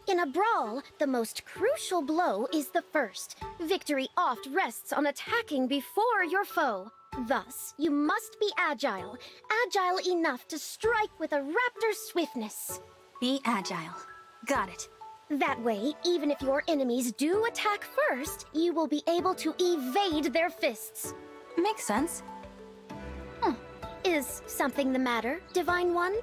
In a brawl, the most crucial blow is the first. Victory oft rests on attacking before your foe. Thus, you must be agile. Agile enough to strike with a raptor's swiftness. Be agile. Got it. That way, even if your enemies do attack first, you will be able to evade their fists. Makes sense. Is something the matter, Divine One?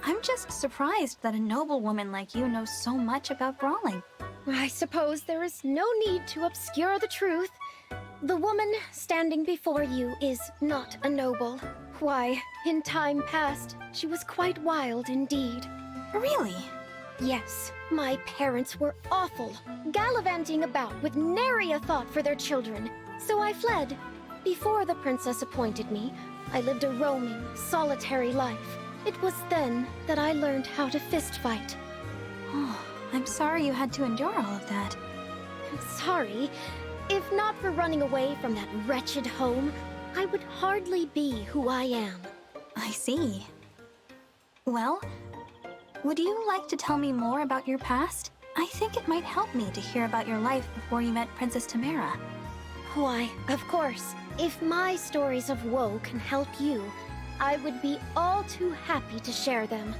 I'm just surprised that a noble woman like you knows so much about brawling. I suppose there is no need to obscure the truth. The woman standing before you is not a noble. Why, in time past, she was quite wild indeed. Really? Yes, my parents were awful, gallivanting about with nary a thought for their children. So I fled. Before the princess appointed me, I lived a roaming, solitary life. It was then that I learned how to fist fight. Oh, I'm sorry you had to endure all of that. I'm sorry. If not for running away from that wretched home, I would hardly be who I am. I see. Well, would you like to tell me more about your past? I think it might help me to hear about your life before you met Princess Tamara. Why, of course. If my stories of woe can help you, I would be all too happy to share them.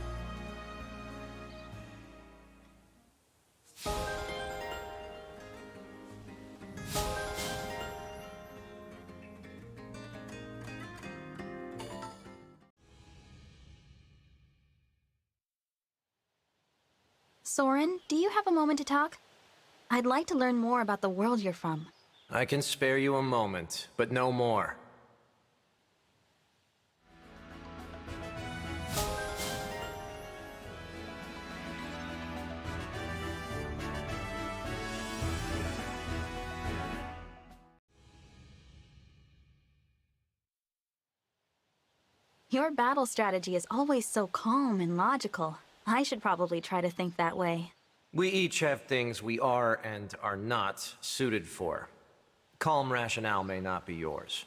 Soren, do you have a moment to talk? I'd like to learn more about the world you're from. I can spare you a moment, but no more. Your battle strategy is always so calm and logical. I should probably try to think that way. We each have things we are and are not suited for. Calm rationale may not be yours.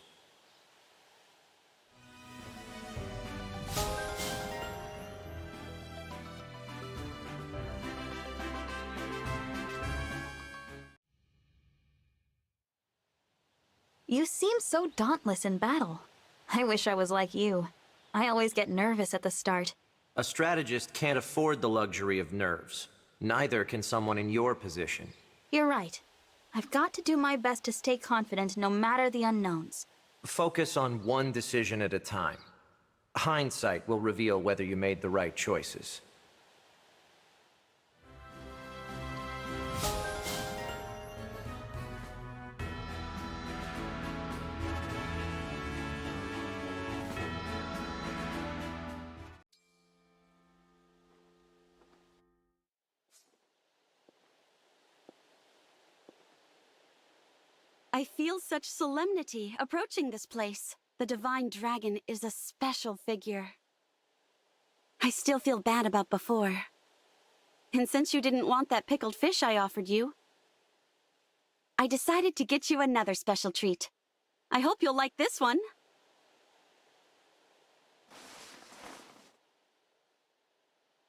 You seem so dauntless in battle. I wish I was like you. I always get nervous at the start. A strategist can't afford the luxury of nerves. Neither can someone in your position. You're right. I've got to do my best to stay confident no matter the unknowns. Focus on one decision at a time. Hindsight will reveal whether you made the right choices. I feel such solemnity approaching this place. The divine dragon is a special figure. I still feel bad about before. And since you didn't want that pickled fish I offered you, I decided to get you another special treat. I hope you'll like this one.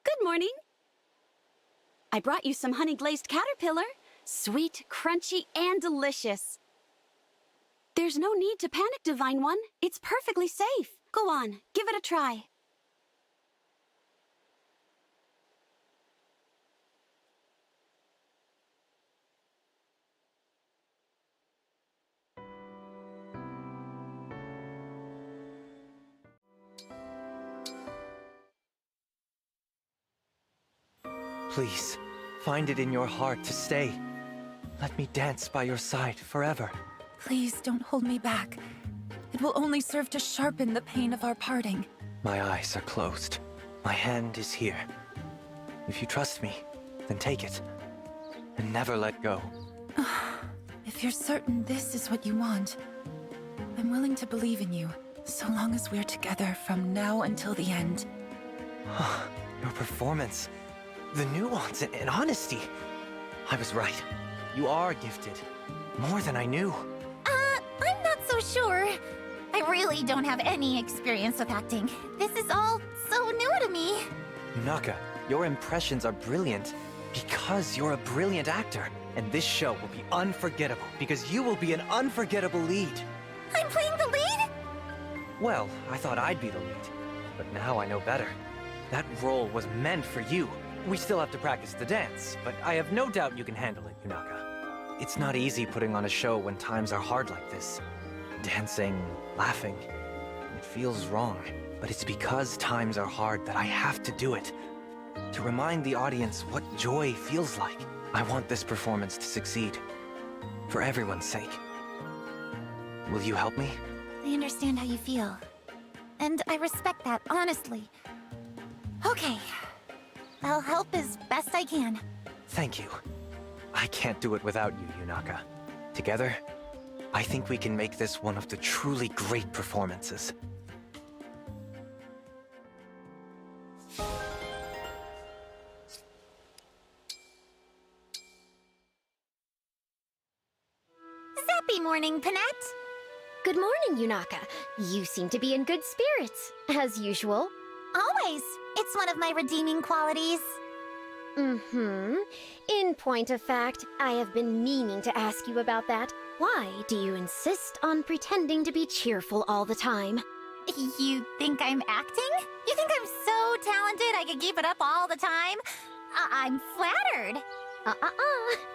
Good morning. I brought you some honey-glazed caterpillar. Sweet, crunchy, and delicious. There's no need to panic, Divine One. It's perfectly safe. Go on, give it a try. Please, find it in your heart to stay. Let me dance by your side forever. Please don't hold me back. It will only serve to sharpen the pain of our parting. My eyes are closed. My hand is here. If you trust me, then take it. And never let go. If you're certain this is what you want, I'm willing to believe in you, so long as we're together from now until the end. Your performance, the nuance and honesty. I was right. You are gifted. More than I knew. I'm not so sure. I really don't have any experience with acting. This is all so new to me. Yunaka, your impressions are brilliant. Because you're a brilliant actor, and this show will be unforgettable because you will be an unforgettable lead. I'm playing the lead? Well, I thought I'd be the lead, but now I know better. That role was meant for you. We still have to practice the dance, but I have no doubt you can handle it, Yunaka. It's not easy putting on a show when times are hard like this. Dancing, laughing, it feels wrong, but it's because times are hard that I have to do it. To remind the audience what joy feels like. I want this performance to succeed. For everyone's sake. Will you help me? I understand how you feel. And I respect that, honestly. Okay. I'll help as best I can. Thank you. I can't do it without you, Yunaka. Together, I think we can make this one of the truly great performances. Happy morning, Panette! Good morning, Yunaka. You seem to be in good spirits, as usual. Always! It's one of my redeeming qualities. Mm-hmm. In point of fact, I have been meaning to ask you about that. Why do you insist on pretending to be cheerful all the time? You think I'm acting? You think I'm so talented I could keep it up all the time? I'm flattered.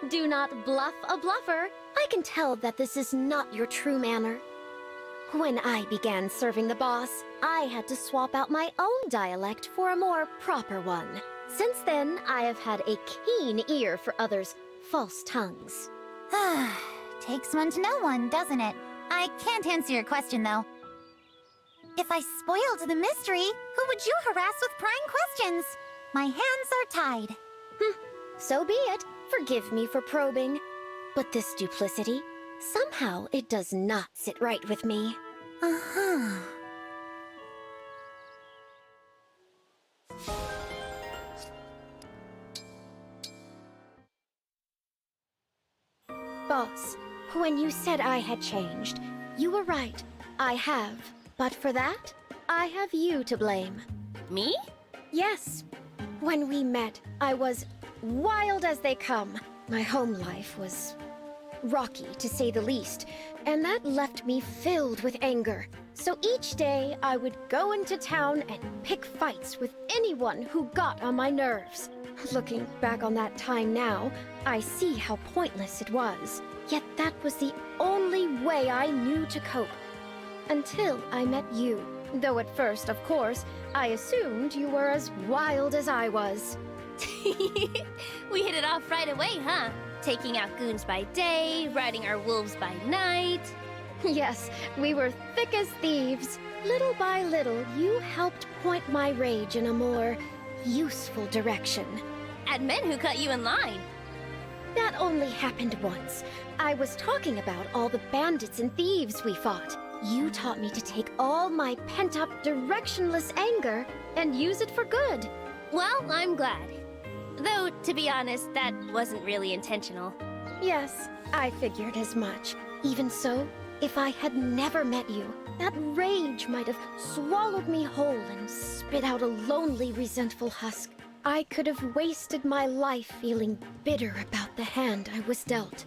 Do not bluff a bluffer. I can tell that this is not your true manner. When I began serving the boss, I had to swap out my own dialect for a more proper one. Since then, I have had a keen ear for others' false tongues. Takes one to know one, doesn't it? I can't answer your question, though. If I spoiled the mystery, who would you harass with prying questions? My hands are tied. So be it. Forgive me for probing. But this duplicity, somehow it does not sit right with me. Uh-huh. Boss, when you said I had changed, you were right. I have. But for that, I have you to blame. Me? Yes. When we met, I was wild as they come. My home life was rocky, to say the least, and that left me filled with anger. So each day, I would go into town and pick fights with anyone who got on my nerves. Looking back on that time now, I see how pointless it was. Yet that was the only way I knew to cope. Until I met you. Though at first, of course, I assumed you were as wild as I was. We hit it off right away, huh? Taking out goons by day, riding our wolves by night. Yes, we were thick as thieves. Little by little, you helped point my rage in a more useful direction. And men who cut you in line. That only happened once. I was talking about all the bandits and thieves we fought. You taught me to take all my pent-up, directionless anger and use it for good. Well, I'm glad. Though, to be honest, that wasn't really intentional. Yes, I figured as much. Even so, if I had never met you, that rage might have swallowed me whole and spit out a lonely, resentful husk. I could have wasted my life feeling bitter about the hand I was dealt.